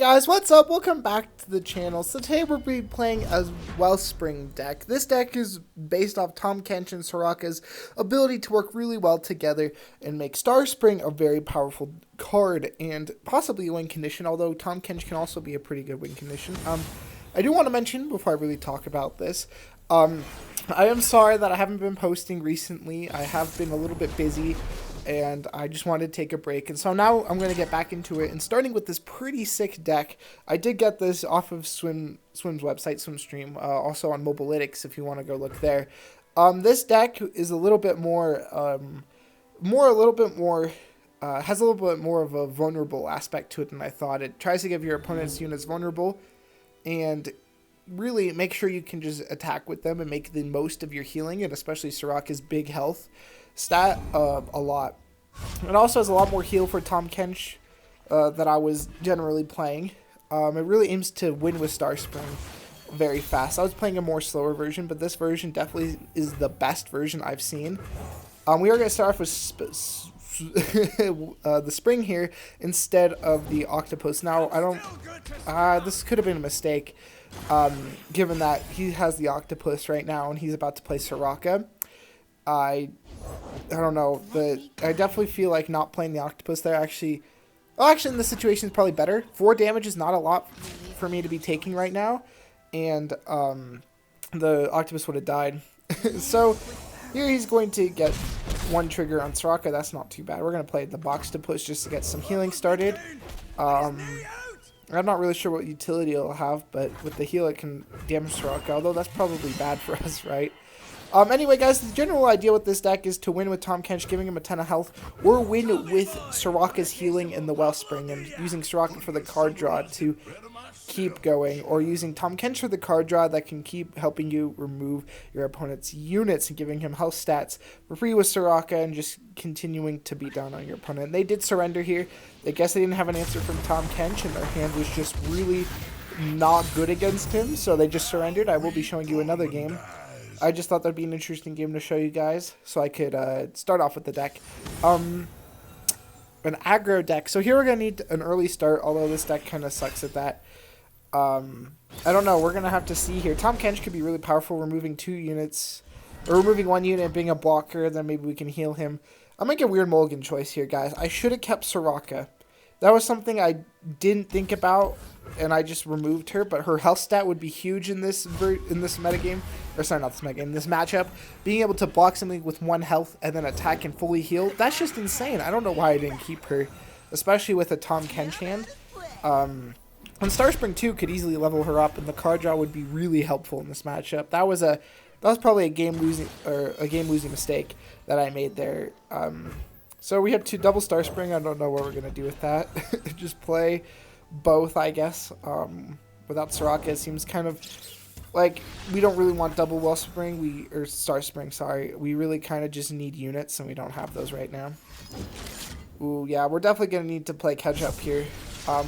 Guys, what's up? Welcome back to the channel. So today we'll be playing a Wellspring deck. This deck is based off Tahm Kench and Soraka's ability to work really well together and make Starspring a very powerful card and possibly a win condition, although Tahm Kench can also be a pretty good win condition. I do want to mention, before I really talk about this, I am sorry that I haven't been posting recently. I have been a little bit busy, and I just wanted to take a break. And so now I'm going to get back into it, and starting with this pretty sick deck. I did get this off of Swim's website, SwimStream, also on Mobilytics if you want to go look there. This deck is a little bit more, has a little bit more of a vulnerable aspect to it than I thought. It tries to give your opponent's units vulnerable, and really make sure you can just attack with them and make the most of your healing, and especially Soraka's big health stat a lot. It also has a lot more heal for Tahm Kench that I was generally playing. It really aims to win with Starspring very fast. I was playing a more slower version, but this version definitely is the best version I've seen. We are going to start off with the spring here instead of the octopus. Now, this could have been a mistake, given that he has the octopus right now and he's about to play Soraka. I don't know, but I definitely feel like not playing the octopus there actually in this situation is probably better. 4 damage is not a lot for me to be taking right now, and the octopus would have died. So here he's going to get 1 trigger on Soraka. That's not too bad. We're going to play the boxtopus just to get some healing started. I'm not really sure what utility it'll have, but with the heal it can damage Soraka, although that's probably bad for us, right? Anyway, guys, the general idea with this deck is to win with Tahm Kench, giving him a ton of health, or win with Soraka's healing in the Wellspring and using Soraka for the card draw to keep going, or using Tahm Kench for the card draw that can keep helping you remove your opponent's units and giving him health stats for free with Soraka and just continuing to beat down on your opponent. And they did surrender here. I guess they didn't have an answer from Tahm Kench, and their hand was just really not good against him, so they just surrendered. I will be showing you another game. I just thought that'd be an interesting game to show you guys, so I could start off with the deck. An aggro deck. So here we're going to need an early start, although this deck kind of sucks at that. I don't know. We're going to have to see here. Tahm Kench could be really powerful, removing 2 units, or removing 1 unit and being a blocker, then maybe we can heal him. I'm making a weird mulligan choice here, guys. I should have kept Soraka. That was something I didn't think about, and I just removed her, but her health stat would be huge in this metagame. Or sorry, not this metagame, this matchup. Being able to block something with 1 health and then attack and fully heal, that's just insane. I don't know why I didn't keep her, especially with a Tahm Kench hand. And Starspring 2 could easily level her up, and the card draw would be really helpful in this matchup. That was probably a game losing mistake that I made there. So we have 2 double Starspring. I don't know what we're going to do with that. Just play both, I guess. Without Soraka, it seems kind of like we don't really want double Wellspring. Or Starspring, sorry. We really kind of just need units, and we don't have those right now. Ooh, yeah, we're definitely going to need to play catch up here.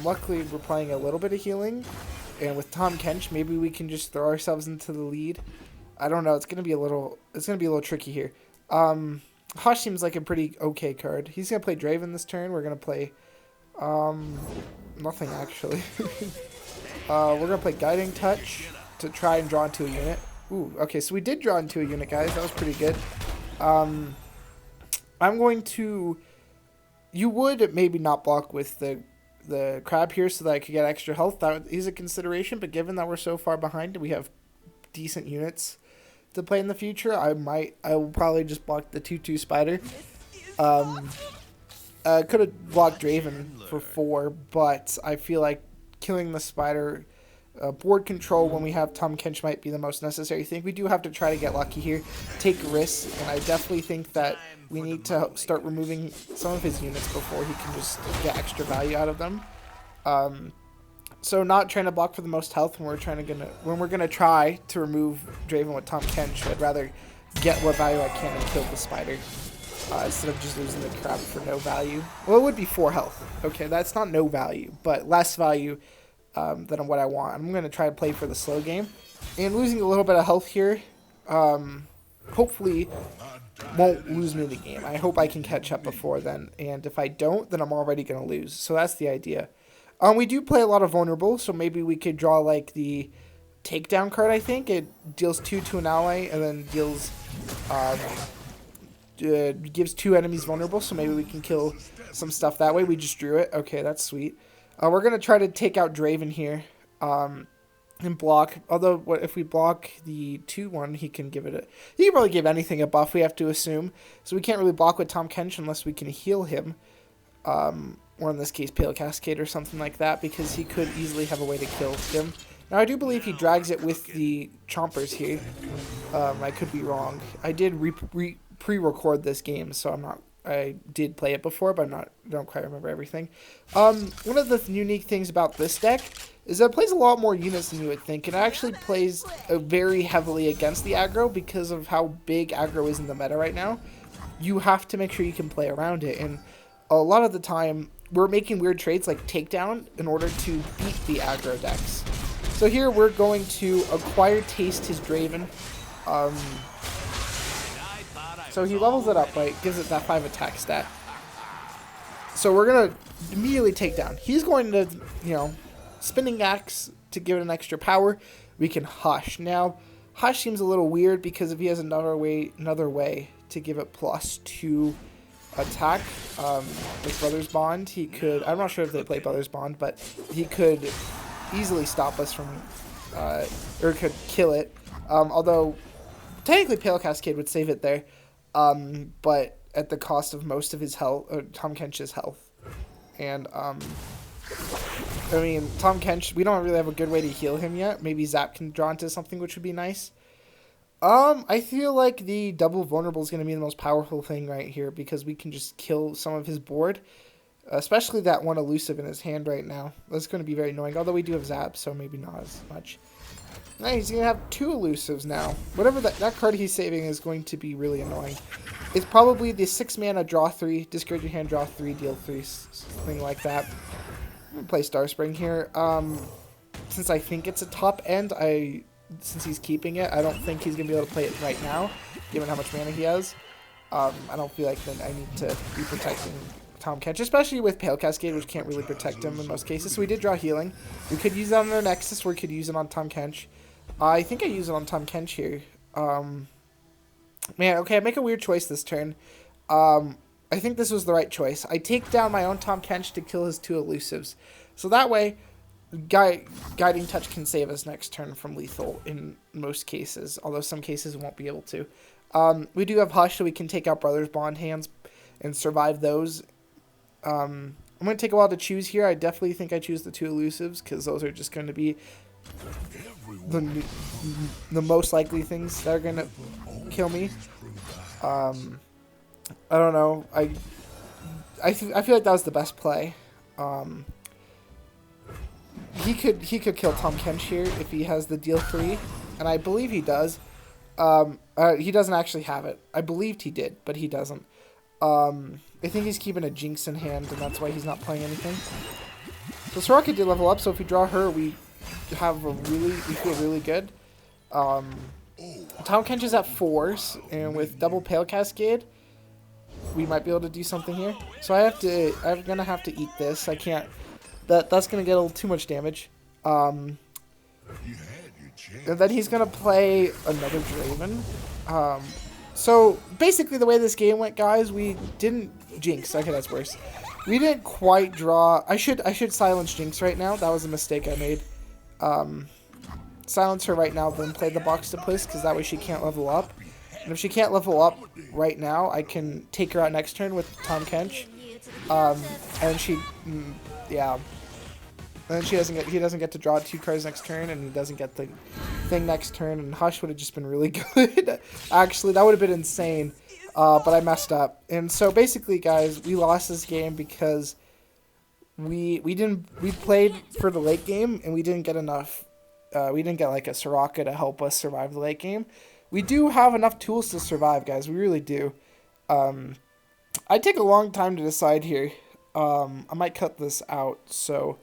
Luckily, we're playing a little bit of healing, and with Tahm Kench, maybe we can just throw ourselves into the lead. I don't know. It's going to be a little tricky here. Hush seems like a pretty okay card. He's going to play Draven this turn. We're going to play nothing, actually. We're going to play Guiding Touch to try and draw into a unit. Ooh, okay, so we did draw into a unit, guys. That was pretty good. I'm going to... You would maybe not block with the crab here so that I could get extra health. That is a consideration, but given that we're so far behind, we have decent units to play in the future. I will probably just block the 2/2 spider. I could have blocked Draven for 4, but I feel like killing the spider board control when we have Tahm Kench might be the most necessary thing. We do have to try to get lucky here, take risks, and I definitely think that we need to start removing some of his units before he can just get extra value out of them. So not trying to block for the most health when we're gonna try to remove Draven with Tahm Kench. I'd rather get what value I can and kill the spider instead of just losing the crab for no value. Well, it would be 4 health. Okay, that's not no value, but less value than what I want. I'm gonna try to play for the slow game, and losing a little bit of health here, hopefully won't lose me the game. I hope I can catch up before then, and if I don't, then I'm already gonna lose. So that's the idea. We do play a lot of vulnerable, so maybe we could draw like the takedown card. I think it deals 2 to an ally and then deals gives 2 enemies vulnerable. So maybe we can kill some stuff that way. We just drew it. Okay, that's sweet. We're gonna try to take out Draven here and block. Although if we block the 2-1, he can give it a. He can probably give anything a buff. We have to assume. So we can't really block with Tahm Kench unless we can heal him. Or in this case, Pale Cascade or something like that, because he could easily have a way to kill him. Now, I do believe he drags it with the Chompers here. I could be wrong. I did pre-record this game, so I'm not. I did play it before, but don't quite remember everything. One of the unique things about this deck is that it plays a lot more units than you would think, and it actually plays very heavily against the aggro because of how big aggro is in the meta right now. You have to make sure you can play around it, and a lot of the time, we're making weird trades like takedown in order to beat the aggro decks. So here we're going to acquire taste his Draven. So he levels it up, right? Gives it that 5 attack stat. So we're going to immediately take down. He's going to, spinning axe to give it an extra power. We can hush. Now, hush seems a little weird because if he has another way to give it +2 attack with Brothers Bond, he could. I'm not sure if they play Brothers Bond, but he could easily stop us from, or could kill it. Although technically Pale Cascade would save it there, but at the cost of most of his health, Tahm Kench's health. And I mean, Tahm Kench, we don't really have a good way to heal him yet. Maybe Zap can draw into something, which would be nice. I feel like the double vulnerable is going to be the most powerful thing right here because we can just kill some of his board, especially that one elusive in his hand right now. That's going to be very annoying, although we do have Zap, so maybe not as much. Now he's going to have 2 elusives now. Whatever that card he's saving is going to be really annoying. It's probably the 6 mana draw 3, discard your hand, draw 3, deal 3, something like that. I'm going to play Starspring here. Since I think it's a top end, since he's keeping it, I don't think he's going to be able to play it right now, given how much mana he has. I don't feel like then I need to be protecting Tahm Kench, especially with Pale Cascade, which can't really protect him in most cases. So we did draw healing. We could use it on our Nexus, or we could use it on Tahm Kench. I think I use it on Tahm Kench here. Man, okay, I make a weird choice this turn. I think this was the right choice. I take down my own Tahm Kench to kill his 2 elusives. So that way, Guiding Touch can save us next turn from lethal in most cases, although some cases won't be able to. We do have Hush, so we can take out Brothers Bond hands and survive those. I'm going to take a while to choose here. I definitely think I choose the 2 elusives because those are just going to be the most likely things that are going to kill me. I don't know. I feel like that was the best play. He could kill Tahm Kench here if he has the deal 3, and I believe he does. He doesn't actually have it. I believed he did, but he doesn't. I think he's keeping a Jinx in hand, and that's why he's not playing anything. So Soraka did level up, so if we draw her, we feel really good. Tahm Kench is at 4, and with double Pale Cascade, we might be able to do something here. So I'm gonna have to eat this. I can't. That's gonna get a little too much damage. And then he's gonna play another Draven. So basically, the way this game went, guys, we didn't Jinx. Okay, that's worse. We didn't quite draw. I should silence Jinx right now. That was a mistake I made. Silence her right now, then play the Boxtopus, because that way she can't level up. And if she can't level up right now, I can take her out next turn with Tahm Kench. And she, yeah. And then he doesn't get to draw 2 cards next turn, and he doesn't get the thing next turn, and Hush would have just been really good. Actually, that would have been insane, but I messed up. And so basically, guys, we lost this game because we played for the late game, and we didn't get enough. We didn't get like a Soraka to help us survive the late game. We do have enough tools to survive, guys. We really do. I take a long time to decide here. I might cut this out, so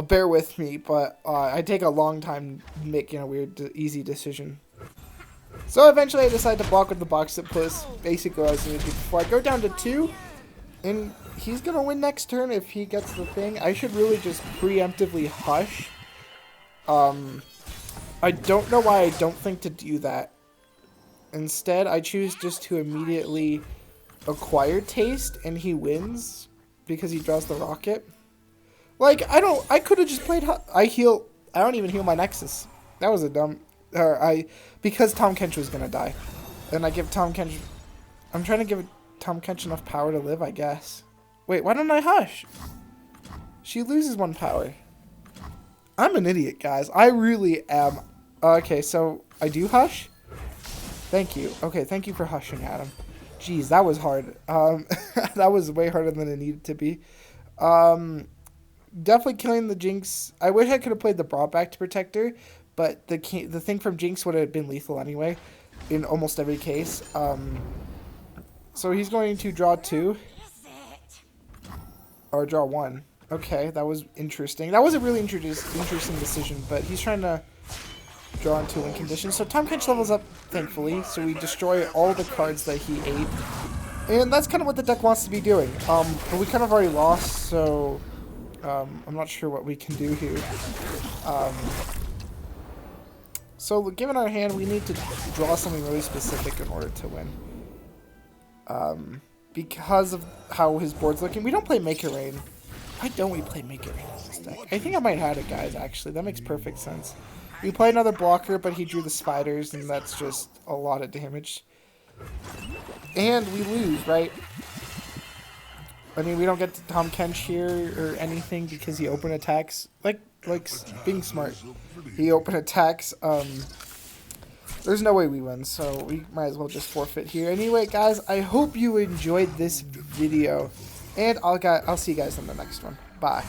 bear with me, but I take a long time making a weird, easy decision. So eventually I decide to block with the Boxtopus, basically what I was going to do before. I go down to 2, and he's going to win next turn if he gets the thing. I should really just preemptively hush. I don't know why I don't think to do that. Instead, I choose just to immediately acquire taste, and he wins because he draws the rocket. Like, I could have just played, I don't even heal my Nexus. That was a dumb, because Tahm Kench was going to die. And I give Tahm Kench, I'm trying to give Tahm Kench enough power to live, I guess. Wait, why don't I hush? She loses 1 power. I'm an idiot, guys. I really am. Okay, so I do hush? Thank you. Okay, thank you for hushing, Adam. Jeez, that was hard. That was way harder than it needed to be. Definitely killing the Jinx. I wish I could have played the brought back to protect her, but the thing from Jinx would have been lethal anyway, in almost every case. So he's going to draw 2. Or draw 1. Okay, that was interesting. That was a really interesting decision, but he's trying to draw into win conditions. So Tahm Kench levels up, thankfully, so we destroy all the cards that he ate. And that's kind of what the deck wants to be doing. But we kind of already lost, so I'm not sure what we can do here. So given our hand, we need to draw something really specific in order to win. Because of how his board's looking, we don't play Make It Rain. Why don't we play Make It Rain in this deck? I think I might have it, guys, actually. That makes perfect sense. We play another blocker, but he drew the spiders, and that's just a lot of damage. And we lose, right? I mean, we don't get to Tahm Kench here or anything because he open attacks. Like being smart. He open attacks. There's no way we win, so we might as well just forfeit here. Anyway, guys, I hope you enjoyed this video, and I'll see you guys in the next one. Bye.